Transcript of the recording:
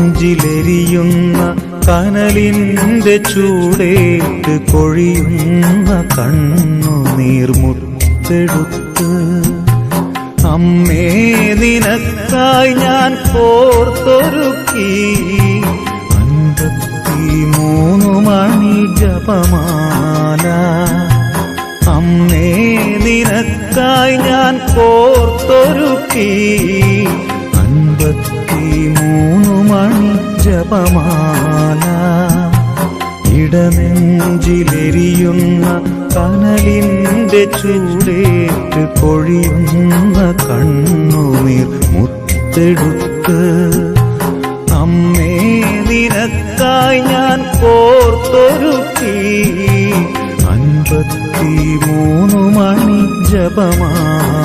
ഇടനെഞ്ചിലെരിയുന്ന കനലിന്റെ ചൂടേറ്റ് കൊഴിയുന്ന കണ്ണുനീർമുത്തെടുത്ത് അമ്മേ നിനക്കായി ഞാൻ കോർത്തൊരുക്കി 53 മണി ജപമാല. അമ്മേ നിനക്കായി ഞാൻ കോർത്തൊരുക്കി 53 മണി ജപമാല. ഇടനെഞ്ചിലെരിയുന്ന കനലിന്റെ ചൂടേറ്റ് കൊഴിയുന്ന കണ്ണുനീർ മുത്തെടുത്ത് അമ്മേ നിനക്കായി ഞാൻ കോർത്തൊരുക്കി 53 മണി ജപമാല.